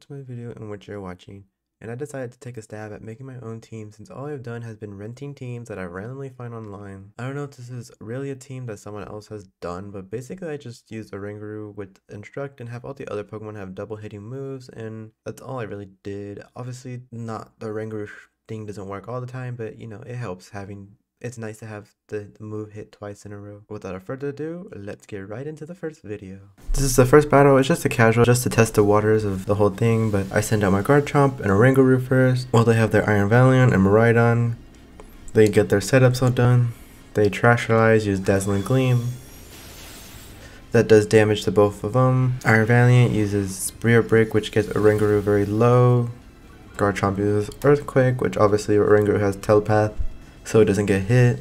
to my video in which you're watching, and I decided to take a stab at making my own team since all I've done has been renting teams that I randomly find online. I don't know if this is really a team that someone else has done, but basically I just used Oranguru with Instruct and have all the other Pokemon have double hitting moves, and that's all I really did. Obviously not the Oranguru thing doesn't work all the time, but you know, it helps having it's nice to have the move hit twice in a row. Without further ado, let's get right into the first video. This is the first battle. It's just a casual, just to test the waters of the whole thing, but I send out my Garchomp and Oranguru first. While they have their Iron Valiant and Miraidon, they get their setups all done. They Terastallize, use Dazzling Gleam. That does damage to both of them. Iron Valiant uses Rear Break, which gets Oranguru very low. Garchomp uses Earthquake, which obviously Oranguru has Telepath, so it doesn't get hit.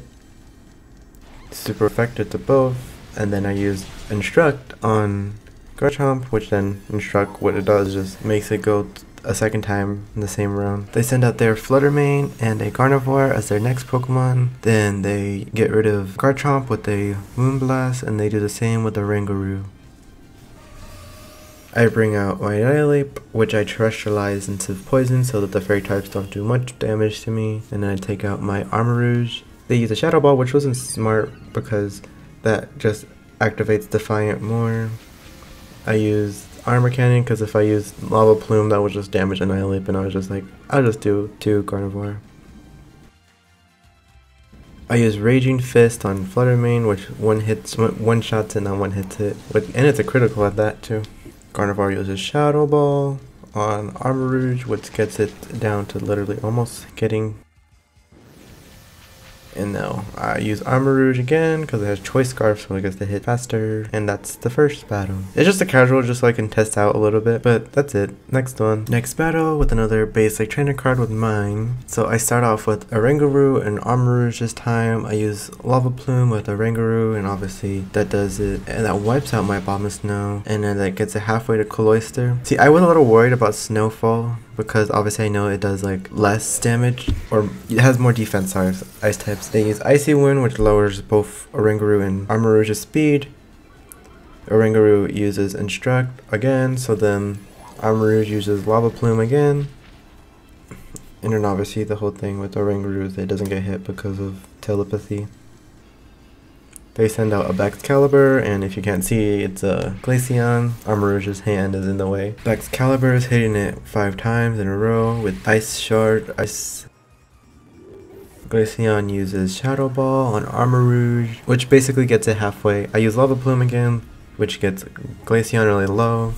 Super effective to both. And then I use Instruct on Garchomp, which then Instruct, what it does just makes it go a second time in the same round. They send out their Flutter Mane and a Carnivore as their next Pokemon. Then they get rid of Garchomp with a Moonblast, and they do the same with the Oranguru. I bring out my Annihilate, which I terrestrialize into poison so that the fairy types don't do much damage to me. And then I take out my Armarouge. They use a Shadow Ball, which wasn't smart because that just activates Defiant more. I use Armor Cannon because if I use Lava Plume, that would just damage Annihilate, and I was just like, I'll just do 2 Carnivore. I use Raging Fist on Flutter Mane, which one shots it and one hits it, and it's a critical at that too. Carnivore uses Shadow Ball on Armarouge, which gets it down to literally almost getting. And now I use Armarouge again because it has Choice Scarf, so it gets to hit faster. And that's the first battle. It's just a casual, just so I can test out a little bit, but that's it. Next one. Next battle with another basic trainer card with mine. So I start off with Oranguru and Armarouge this time. I use Lava Plume with Oranguru, and obviously that does it. And that wipes out my Abomasnow, and then that gets it halfway to Cloyster. See, I was a little worried about Snowfall, because obviously I know it does like less damage, or it has more defense, sorry, ice types. They use Icy Wind, which lowers both Oranguru and Armarouge's speed. Oranguru uses Instruct again, so then Armarouge uses Lava Plume again. And then obviously the whole thing with Oranguru is it doesn't get hit because of telepathy. They send out a Baxcalibur, and if you can't see, it's a Glaceon. Armarouge's hand is in the way. Baxcalibur is hitting it 5 times in a row with Ice Shard. Glaceon uses Shadow Ball on Armarouge, which basically gets it halfway. I use Lava Plume again, which gets Glaceon really low.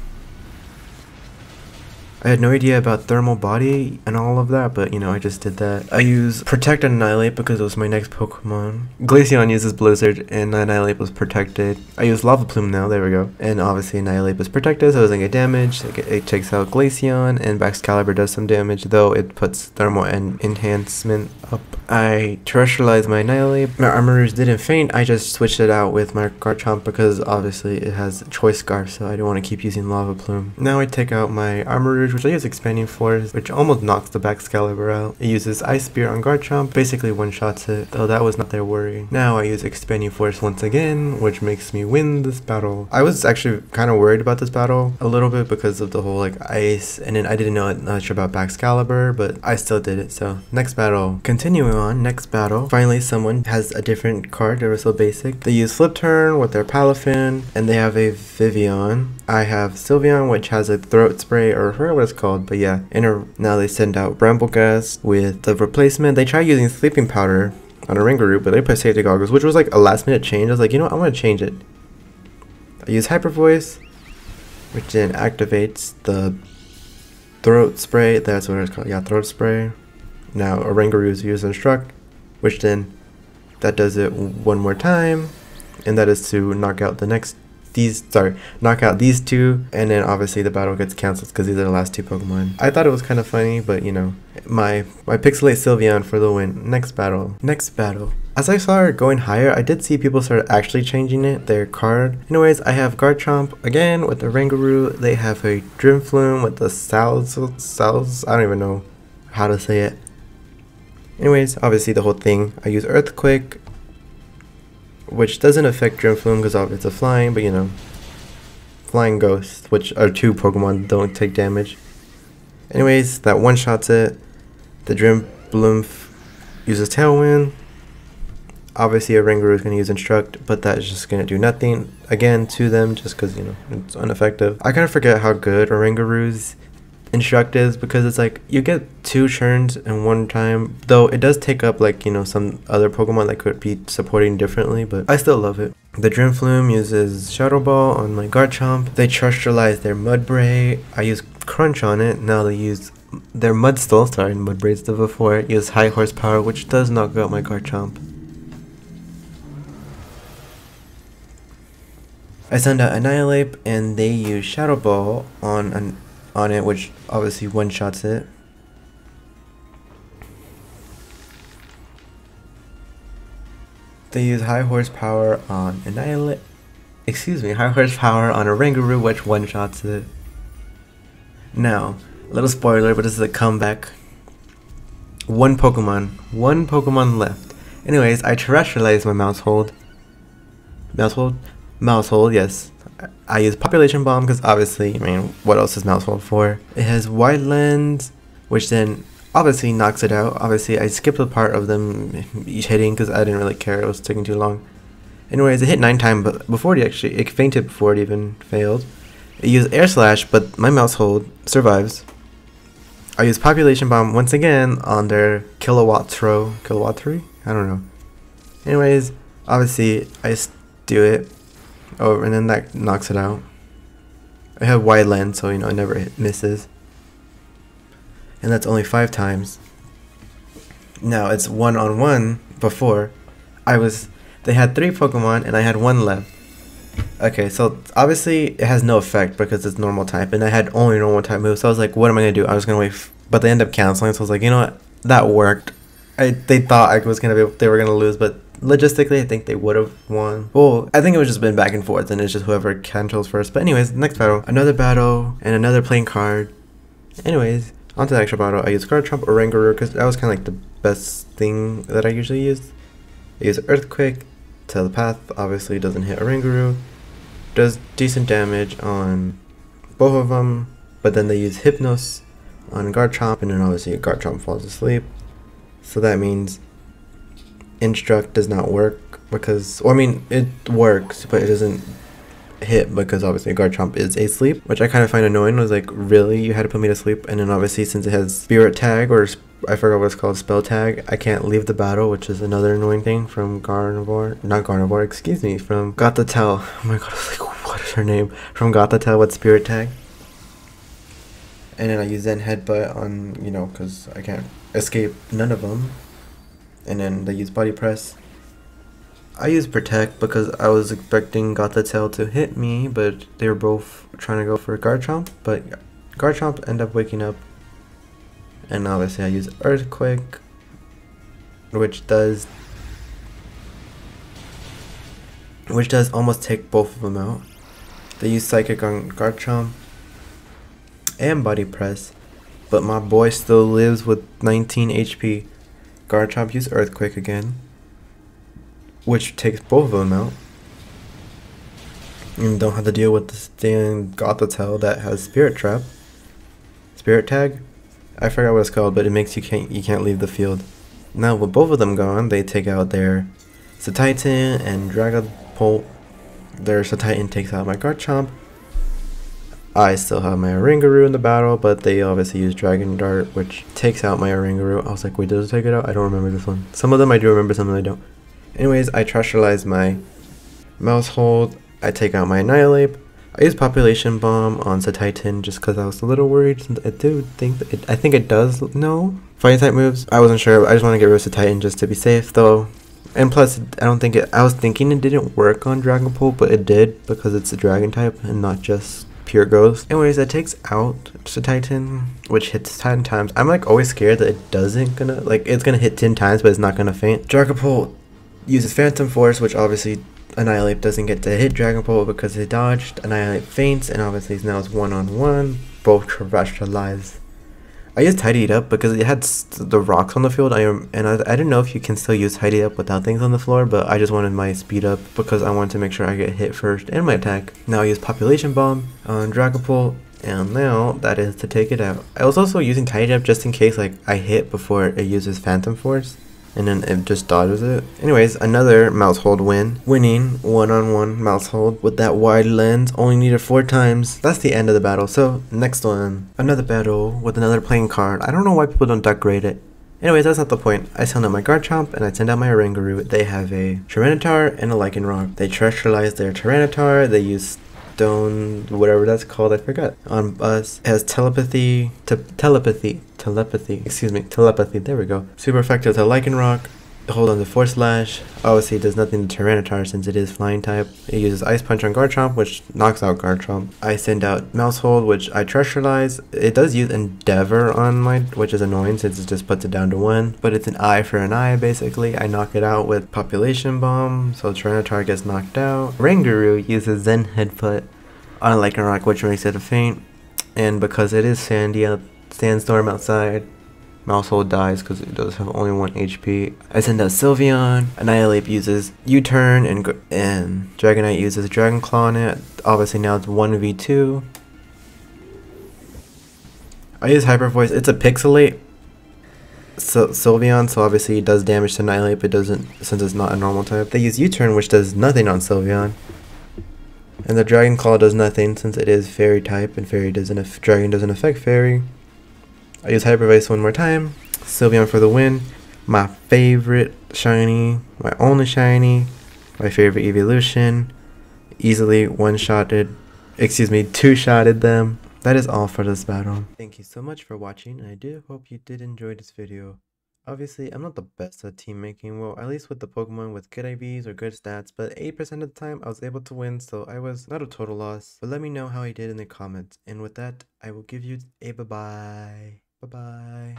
I had no idea about Thermal Body and all of that, but you know, I just did that. I use Protect and Annihilate because it was my next Pokemon. Glaceon uses Blizzard and Annihilate was protected. I use Lava Plume now, there we go. And obviously Annihilate was protected, so it doesn't get damage. It takes out Glaceon, and Baxcalibur does some damage, though it puts Thermal and Enhancement up. I terrestrialized my Annihilate. My Armarouge didn't faint, I just switched it out with my Garchomp because obviously it has Choice Scarf, so I don't want to keep using Lava Plume. Now I take out my Armarouge, which I use Expanding Force, which almost knocks the Baxcalibur out. It uses Ice Spear on Garchomp, basically one-shots it, though that was not their worry. Now I use Expanding Force once again, which makes me win this battle. I was actually kind of worried about this battle a little bit because of the whole like ice, and then I didn't know much about Baxcalibur, but I still did it. So next battle. Continuing on, next battle. Finally someone has a different card. They were so basic. They use Flip Turn with their Palafin, and they have a Vivian. I have Sylveon, which has a Throat Spray, or I forget what it's called, but yeah. Now they send out Brambleghast with the replacement. They try using Sleeping Powder on Oranguru, but they put Safety Goggles, which was like a last minute change. I was like, you know what, I'm going to change it. I use Hyper Voice, which then activates the Throat Spray. That's what it's called, yeah, Throat Spray. Now Oranguru's use Instruct, which then that does it one more time, and that is to knock out knock out these 2, and then obviously the battle gets cancelled because these are the last 2 Pokemon. I thought it was kind of funny, but you know, my Pixelate Sylveon for the win. Next battle. As I started going higher, I did see people start actually changing their card. Anyways, I have Garchomp again with the Oranguru. They have a Drifloon with the Sal's, I don't even know how to say it. Anyways, obviously the whole thing. I use Earthquake, which doesn't affect Drifloon because it's a flying, but you know, Flying Ghost, which are 2 Pokemon that don't take damage. Anyways, that one-shots it. The Dream Bloom uses Tailwind. Obviously, Oranguru is going to use Instruct, but that is just going to do nothing, again, to them, just because, you know, it's ineffective. I kind of forget how good Oranguru's Instruct is, because it's like, you get 2 turns in one time, though it does take up, like, you know, some other Pokemon that could be supporting differently, but I still love it. The Dream Flume uses Shadow Ball on my Garchomp. They Terrestrialize their Mudbray. I use Crunch on it. Now they use their Mudstole, sorry, Mudbray's the before, use High Horsepower, which does knock out my Garchomp. I send out Annihilate, and they use Shadow Ball on it, which obviously one-shots it. They use High Horsepower on High Horsepower on Oranguru, which one-shots it. Now, little spoiler, but this is a comeback. One Pokemon left. Anyways, I Terrestrialize my Mousehold, yes. I use Population Bomb because obviously, I mean, what else is Mousehold for? It has Wide Lens, which then obviously knocks it out. Obviously, I skipped the part of them hitting because I didn't really care. It was taking too long. Anyways, it hit 9 times, but before it fainted before it even failed. It used Air Slash, but my Mousehold survives. I use Population Bomb once again on their Kilowatt 3? I don't know. Anyways, obviously, I do it. Oh, and then that knocks it out. I have Wide Lens, so, you know, it never misses. And that's only 5 times. Now, it's 1-on-1 before. They had 3 Pokemon, and I had 1 left. Okay, so obviously it has no effect because it's normal type, and I had only normal type moves, so I was like, what am I going to do? I was going to wait, but they ended up canceling, so I was like, you know what? That worked. They thought they were going to lose, but logistically, I think they would have won. Well, I think it would just been back and forth, and it's just whoever cancels first. But anyways, next battle. Another battle, and another playing card. Anyways, onto the extra battle. I use Garchomp Oranguru, because that was kind of like the best thing that I usually use. I use Earthquake. Telepath obviously doesn't hit Oranguru. Does decent damage on both of them. But then they use Hypnos on Garchomp, and then obviously Garchomp falls asleep. So that means Instruct does not work because, well, I mean, it works, but it doesn't hit because obviously Garchomp is asleep, which I kind of find annoying. I was like, really? You had to put me to sleep? And then obviously since it has Spirit Tag, or I forgot what it's called, Spell Tag, I can't leave the battle, which is another annoying thing from from Gothitelle. Oh my god, I was like, what is her name? From Gothitelle with Spirit Tag. And then I use Zen Headbutt on, you know, because I can't escape none of them. And then they use Body Press. I use Protect because I was expecting Gothitelle to hit me, but they were both trying to go for Garchomp. But Garchomp ended up waking up. And obviously I use Earthquake, which does almost take both of them out. They use Psychic on Garchomp and Body Press, but my boy still lives with 19 HP. Garchomp used Earthquake again, which takes both of them out. And don't have to deal with this damn Gothitelle that has Spirit Tag. I forgot what it's called, but it makes you can't leave the field. Now with both of them gone, they take out their Satitan and Dragapult. Their Satitan takes out my Garchomp. I still have my Oranguru in the battle, but they obviously use Dragon Dart, which takes out my Oranguru. I was like, wait, does it take it out? I don't remember this one. Some of them I do remember, some of them I don't. Anyways, I Terrestrialize my Mousehold. I take out my Annihilate. I use Population Bomb on Satitan just because I was a little worried. I do think that I think it does. No fighting type moves. I wasn't sure. I just want to get rid of Satitan just to be safe, though. And plus, I don't think it. I was thinking it didn't work on Dragapult, but it did because it's a Dragon type and not just pure Ghost. Anyways, that takes out Satitan, which hits 10 times. I'm like always scared that it doesn't it's gonna hit 10 times, but it's not gonna faint. Dragapult uses Phantom Force, which obviously Annihilate doesn't get to hit Dragapult because it dodged. Annihilate faints, and obviously now it's 1-on-1. Both Terrestrialize. I used Tidy It Up because it had the rocks on the field. I didn't know if you can still use Tidy It Up without things on the floor, but I just wanted my speed up because I wanted to make sure I get hit first and my attack. Now I use Population Bomb on Dragapult. And now that is to take it out. I was also using Tidy Up just in case like I hit before it uses Phantom Force. And then it just dodges it. Anyways, another mouse hold win. Winning one-on-one mouse hold with that wide lens. Only needed 4 times. That's the end of the battle. So next one. Another battle with another playing card. I don't know why people don't decorate it. Anyways, that's not the point. I send out my Garchomp and I send out my Oranguru. They have a Tyranitar and a Lycanroc. They terrestrialize their Tyranitar. They use stone, whatever that's called, I forgot. On us, it has telepathy, there we go. Super effective to Lycanroc. Hold on to Force Slash. Obviously it does nothing to Tyranitar since it is flying type. It uses Ice Punch on Garchomp, which knocks out Garchomp. I send out Mouse Hold, which I terrestrialize. It does use Endeavor on my, which is annoying since it just puts it down to 1. But it's an eye for an eye basically. I knock it out with Population Bomb, so Tyranitar gets knocked out. Oranguru uses Zen Headbutt on Lycanroc, which makes it a faint. And because it is sandy, sandstorm outside, Mouse Hold dies because it does have only 1 HP. I send out Sylveon. Annihilate uses U-Turn and Dragonite uses Dragon Claw on it. Obviously now it's 1v2. I use Hyper Voice. It's a Pixelate Sylveon, so obviously it does damage to Annihilate, but doesn't since it's not a normal type. They use U-Turn, which does nothing on Sylveon. And the Dragon Claw does nothing since it is Fairy type, and Dragon doesn't affect Fairy. I use Hyper Voice one more time. Sylveon for the win. My favorite shiny, my only shiny, my favorite evolution. Easily two-shotted them. That is all for this battle. Thank you so much for watching, and I do hope you did enjoy this video. Obviously, I'm not the best at team making, well, at least with the Pokemon with good IVs or good stats, but 80% of the time I was able to win, so I was not a total loss. But let me know how I did in the comments, and with that, I will give you a bye-bye. Bye-bye.